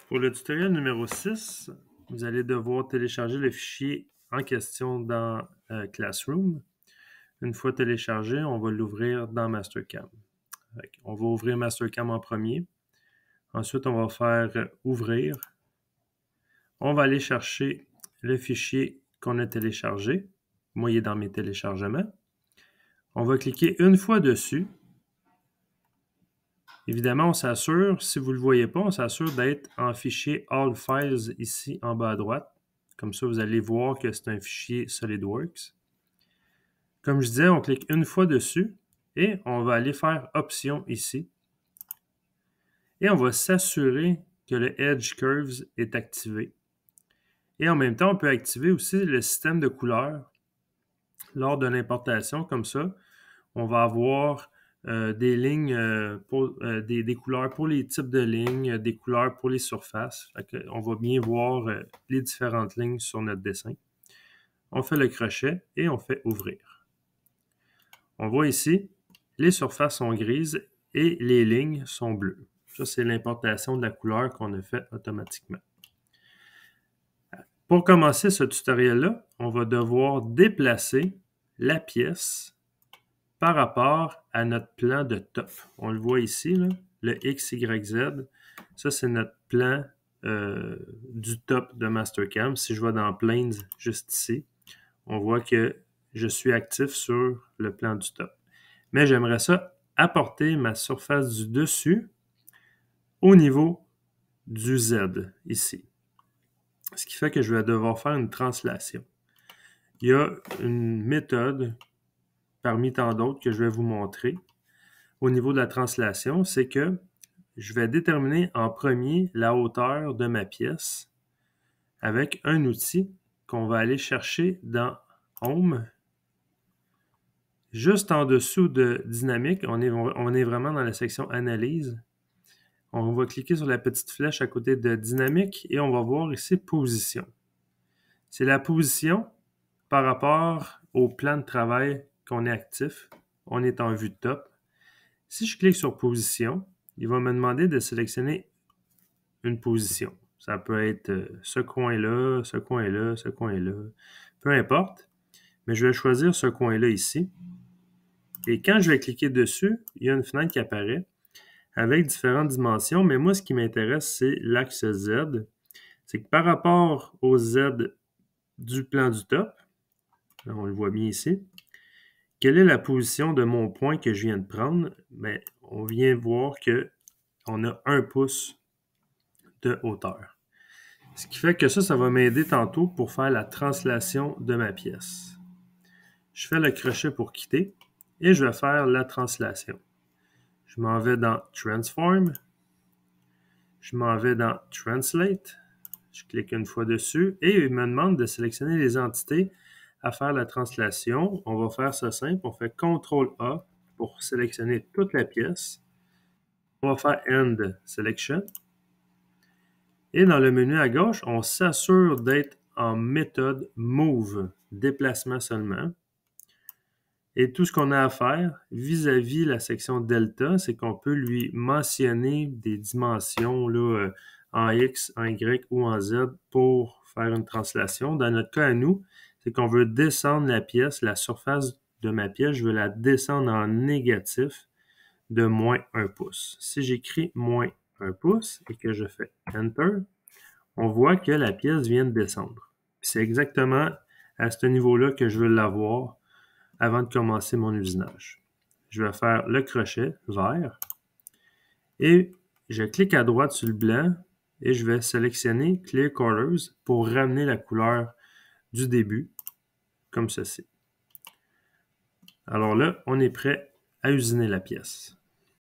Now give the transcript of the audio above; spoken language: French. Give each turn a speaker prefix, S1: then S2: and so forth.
S1: Pour le tutoriel numéro 6, vous allez devoir télécharger le fichier en question dans Classroom. Une fois téléchargé, on va l'ouvrir dans Mastercam. On va ouvrir Mastercam en premier. Ensuite, on va faire Ouvrir. On va aller chercher le fichier qu'on a téléchargé. Moi, il est dans mes téléchargements. On va cliquer une fois dessus. Évidemment, on s'assure, si vous ne le voyez pas, on s'assure d'être en fichier All Files ici en bas à droite. Comme ça, vous allez voir que c'est un fichier SolidWorks. Comme je disais, on clique une fois dessus et on va aller faire Options ici. Et on va s'assurer que le Edge Curves est activé. Et en même temps, on peut activer aussi le système de couleurs lors de l'importation. Comme ça, on va avoir des lignes, des couleurs pour les types de lignes, des couleurs pour les surfaces. On va bien voir les différentes lignes sur notre dessin. On fait le crochet et on fait Ouvrir. On voit ici, les surfaces sont grises et les lignes sont bleues. Ça, c'est l'importation de la couleur qu'on a fait automatiquement. Pour commencer ce tutoriel-là, on va devoir déplacer la pièce par rapport à notre plan de top. On le voit ici, là, le X, Y, Z. Ça, c'est notre plan du top de Mastercam. Si je vais dans Planes, juste ici, on voit que je suis actif sur le plan du top. Mais j'aimerais ça apporter ma surface du dessus au niveau du Z, ici. Ce qui fait que je vais devoir faire une translation. Il y a une méthode parmi tant d'autres que je vais vous montrer au niveau de la translation, c'est que je vais déterminer en premier la hauteur de ma pièce avec un outil qu'on va aller chercher dans Home. Juste en dessous de Dynamique, on est vraiment dans la section Analyse. On va cliquer sur la petite flèche à côté de Dynamique et on va voir ici Position. C'est la position par rapport au plan de travail qu'on est actif. On est en vue de top. Si je clique sur Position, il va me demander de sélectionner une position. Ça peut être ce coin-là, ce coin-là, ce coin-là. Peu importe. Mais je vais choisir ce coin-là ici. Et quand je vais cliquer dessus, il y a une fenêtre qui apparaît avec différentes dimensions. Mais moi, ce qui m'intéresse, c'est l'axe Z. C'est que par rapport au Z du plan du top, on le voit bien ici, quelle est la position de mon point que je viens de prendre? Bien, on vient voir qu'on a 1 pouce de hauteur. Ce qui fait que ça va m'aider tantôt pour faire la translation de ma pièce. Je fais le crochet pour quitter et je vais faire la translation. Je m'en vais dans Transform. Je m'en vais dans Translate. Je clique une fois dessus et il me demande de sélectionner les entités à faire la translation. On va faire ça simple. On fait CTRL-A pour sélectionner toute la pièce. On va faire End Selection. Et dans le menu à gauche, on s'assure d'être en méthode Move, déplacement seulement. Et tout ce qu'on a à faire vis-à-vis la section Delta, c'est qu'on peut lui mentionner des dimensions là, en X, en Y ou en Z pour faire une translation. Dans notre cas à nous, c'est qu'on veut descendre la pièce, la surface de ma pièce, je veux la descendre en négatif de moins 1 pouce. Si j'écris moins 1 pouce et que je fais Enter, on voit que la pièce vient de descendre. C'est exactement à ce niveau-là que je veux l'avoir avant de commencer mon usinage. Je vais faire le crochet vert et je clique à droite sur le blanc et je vais sélectionner Clear Colors pour ramener la couleur du début, comme ceci. Alors là, on est prêt à usiner la pièce.